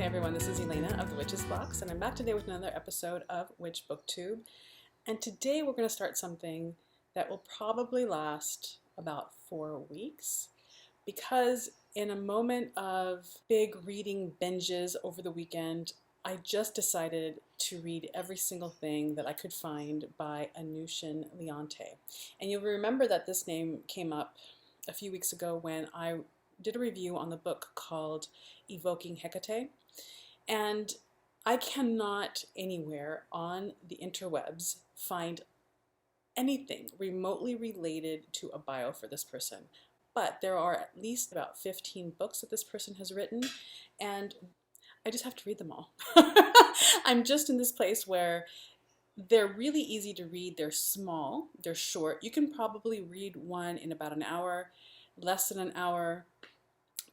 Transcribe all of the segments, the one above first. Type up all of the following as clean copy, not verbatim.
everyone, this is Elena of the Witch's Box, and I'm back today with another episode of Booktube. And today we're going to start something that will probably last about 4 weeks, because in a moment of big reading binges over the weekend, I just decided to read every single thing that I could find by Anousen Leonte. And you'll remember that this name came up a few weeks ago when I did a review on the book called Evoking Hecate. And I cannot anywhere on the interwebs find anything remotely related to a bio for this person. But there are at least about 15 books that this person has written, and I just have to read them all. I'm just in this place where they're really easy to read. They're small, they're short. You can probably read one in about an hour, less than an hour,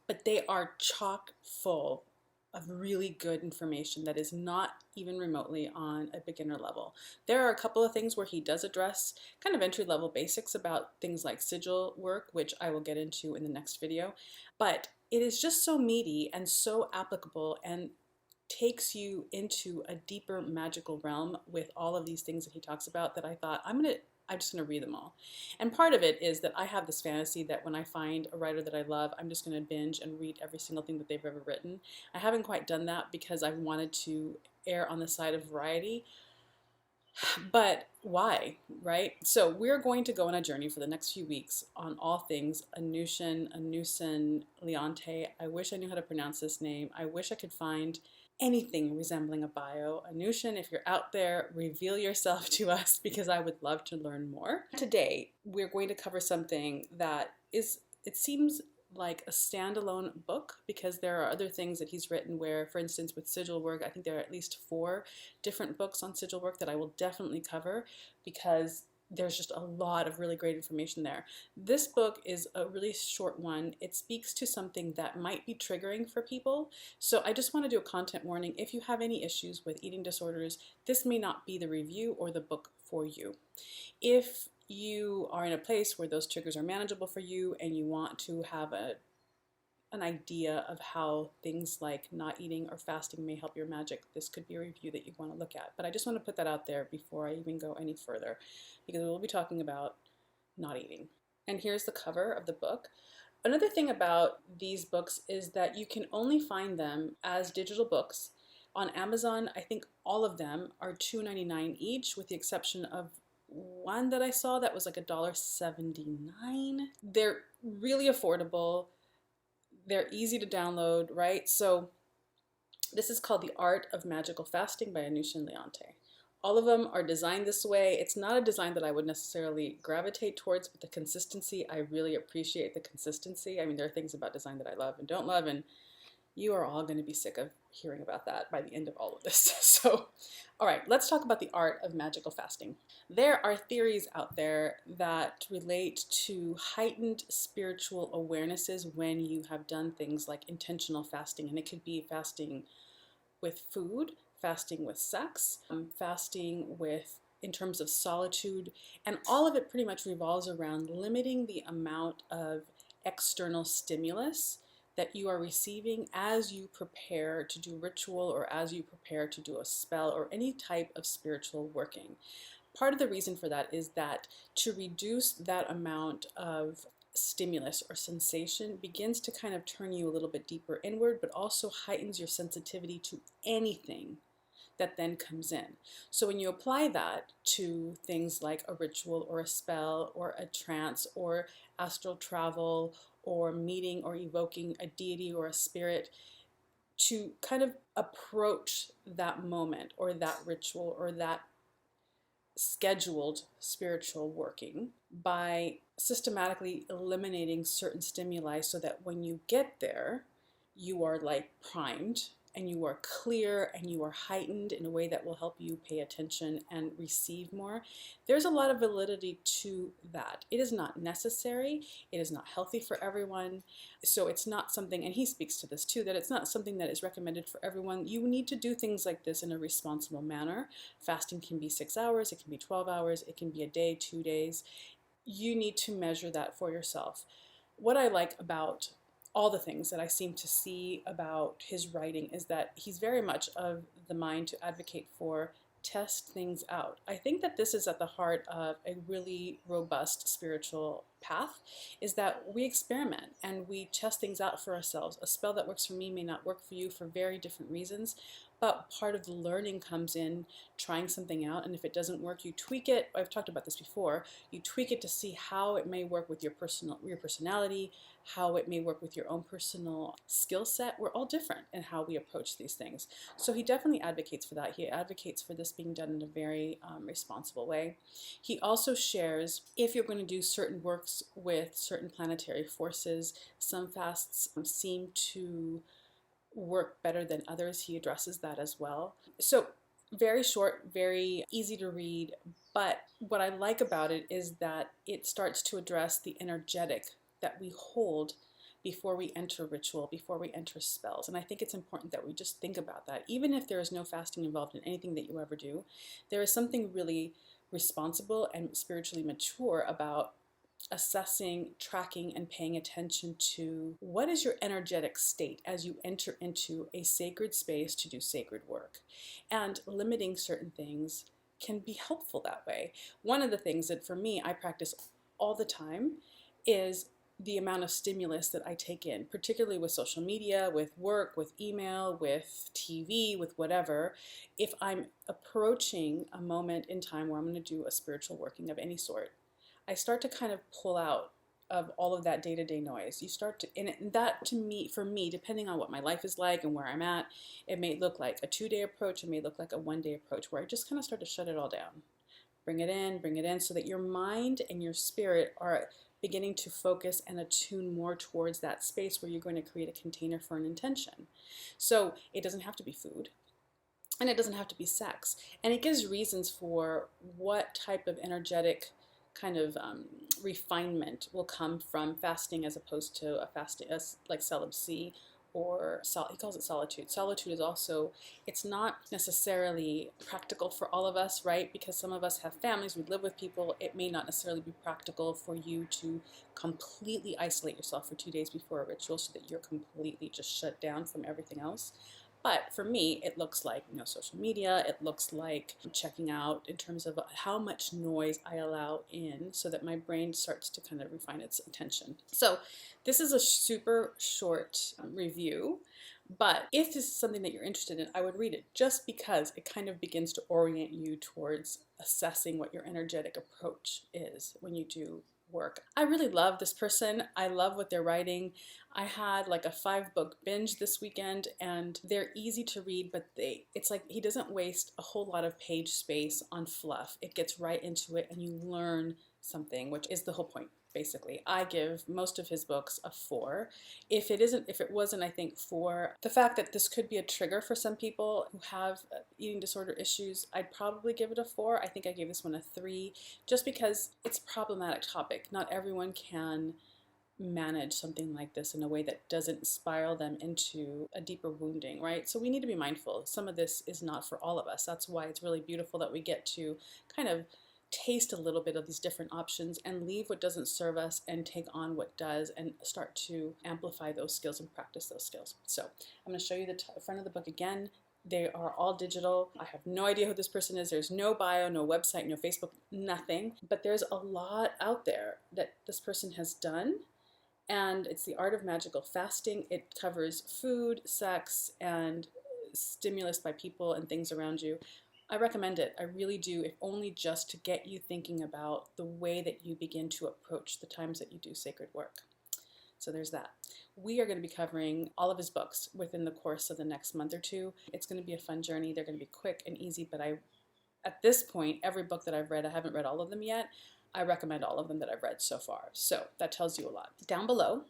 but they are chock full of really good information that is not even remotely on a beginner level. There are a couple of things where he does address kind of entry-level basics about things like sigil work, which I will get into in the next video, but it is just so meaty and so applicable and takes you into a deeper magical realm with all of these things that he talks about that I thought I'm just going to read them all. And part of it is that I have this fantasy that when I find a writer that I love, I'm just going to binge and read every single thing that they've ever written. I haven't quite done that because I wanted to err on the side of variety. But why, right? So we're going to go on a journey for the next few weeks on all things Anousen Leonte. I wish I knew how to pronounce this name. I wish I could find anything resembling a bio. Anousen, if you're out there, reveal yourself to us because I would love to learn more. Today, we're going to cover something that is, it seems like a standalone book because there are other things that he's written where, for instance, with sigil work, I think there are at least 4 different books on sigil work that I will definitely cover because there's just a lot of really great information there. This book is a really short one. It speaks to something that might be triggering for people. So I just want to do a content warning. If you have any issues with eating disorders, this may not be the review or the book for you. If you are in a place where those triggers are manageable for you and you want to have an idea of how things like not eating or fasting may help your magic, this could be a review that you want to look at. But I just want to put that out there before I even go any further, because we'll be talking about not eating. And here's the cover of the book. Another thing about these books is that you can only find them as digital books. On Amazon, I think all of them are $2.99 each, with the exception of one that I saw that was like $1.79. They're really affordable. They're easy to download, right? So this is called The Art of Magical Fasting by Anousen Leonte. All of them are designed this way. It's not a design that I would necessarily gravitate towards, but the consistency, I really appreciate the consistency. I mean, there are things about design that I love and don't love, and you are all going to be sick of hearing about that by the end of all of this. So, all right, let's talk about the art of magical fasting. There are theories out there that relate to heightened spiritual awarenesses when you have done things like intentional fasting, and it could be fasting with food, fasting with sex, fasting with in terms of solitude, and all of it pretty much revolves around limiting the amount of external stimulus that you are receiving as you prepare to do ritual or as you prepare to do a spell or any type of spiritual working. Part of the reason for that is that to reduce that amount of stimulus or sensation begins to kind of turn you a little bit deeper inward, but also heightens your sensitivity to anything that then comes in. So when you apply that to things like a ritual or a spell or a trance or astral travel or meeting or evoking a deity or a spirit, to kind of approach that moment or that ritual or that scheduled spiritual working by systematically eliminating certain stimuli so that when you get there, you are like primed and you are clear and you are heightened in a way that will help you pay attention and receive more. There's a lot of validity to that. It is not necessary. It is not healthy for everyone. So it's not something, and he speaks to this too, that it's not something that is recommended for everyone. You need to do things like this in a responsible manner. Fasting can be 6 hours, it can be 12 hours, it can be a day, 2 days. You need to measure that for yourself. What I like about all the things that I seem to see about his writing is that he's very much of the mind to advocate for test things out. I think that this is at the heart of a really robust spiritual path, is that we experiment and we test things out for ourselves. A spell that works for me may not work for you for very different reasons, but part of the learning comes in trying something out, and if it doesn't work, you tweak it. I've talked about this before. You tweak it to see how it may work with your personality, how it may work with your own personal skill set. We're all different in how we approach these things. So he definitely advocates for that. He advocates for this being done in a very responsible way. He also shares, if you're going to do certain works with certain planetary forces, some fasts seem to work better than others. He addresses that as well. So very short, very easy to read, but what I like about it is that it starts to address the energetic that we hold before we enter ritual, before we enter spells. And I think it's important that we just think about that. Even if there is no fasting involved in anything that you ever do, there is something really responsible and spiritually mature about assessing, tracking, and paying attention to what is your energetic state as you enter into a sacred space to do sacred work. And limiting certain things can be helpful that way. One of the things that for me I practice all the time is the amount of stimulus that I take in, particularly with social media, with work, with email, with TV, with whatever. If I'm approaching a moment in time where I'm going to do a spiritual working of any sort, I start to kind of pull out of all of that day-to-day noise. You start to, and that to me, for me, depending on what my life is like and where I'm at, it may look like a 2-day approach, it may look like a 1-day approach, where I just kind of start to shut it all down. Bring it in, so that your mind and your spirit are beginning to focus and attune more towards that space where you're going to create a container for an intention. So it doesn't have to be food, and it doesn't have to be sex. And it gives reasons for what type of energetic kind of refinement will come from fasting as opposed to a fasting as like celibacy, or he calls it solitude. Solitude is also, it's not necessarily practical for all of us, right? Because some of us have families, we live with people. It may not necessarily be practical for you to completely isolate yourself for 2 days before a ritual so that you're completely just shut down from everything else. But for me, it looks like no social media. It looks like checking out in terms of how much noise I allow in so that my brain starts to kind of refine its attention. So this is a super short review, but if this is something that you're interested in, I would read it just because it kind of begins to orient you towards assessing what your energetic approach is when you do work. I really love this person. I love what they're writing. I had like a 5-book binge this weekend, and they're easy to read, but it's like he doesn't waste a whole lot of page space on fluff. It gets right into it and you learn something, which is the whole point. Basically, I give most of his books a 4. If it wasn't, I think, for the fact that this could be a trigger for some people who have eating disorder issues, I'd probably give it a 4. I think I gave this one a 3, just because it's a problematic topic. Not everyone can manage something like this in a way that doesn't spiral them into a deeper wounding, right? So we need to be mindful. Some of this is not for all of us. That's why it's really beautiful that we get to kind of taste a little bit of these different options and leave what doesn't serve us and take on what does, and start to amplify those skills and practice those skills. So I'm going to show you the front of the book again. They are all digital. I have no idea who this person is. There's no bio, no website, no Facebook, nothing. But there's a lot out there that this person has done. And it's The Art of Magical Fasting. It covers food, sex, and stimulus by people and things around you. I recommend it. I really do, if only just to get you thinking about the way that you begin to approach the times that you do sacred work. So there's that. We are going to be covering all of his books within the course of the next month or 2. It's going to be a fun journey. They're going to be quick and easy, but at this point, every book that I've read, I haven't read all of them yet. I recommend all of them that I've read so far. So that tells you a lot. Down below,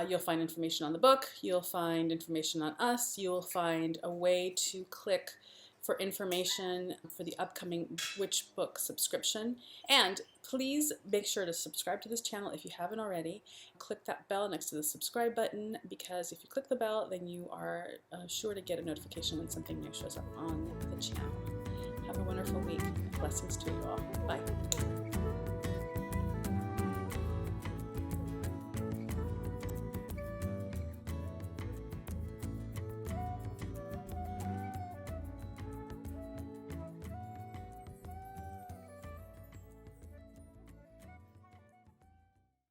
you'll find information on the book. You'll find information on us. You'll find a way to click for information for the upcoming Witch Book subscription. And please make sure to subscribe to this channel if you haven't already. Click that bell next to the subscribe button, because if you click the bell, then you are sure to get a notification when something new shows up on the channel. Have a wonderful week. Blessings to you all. Bye.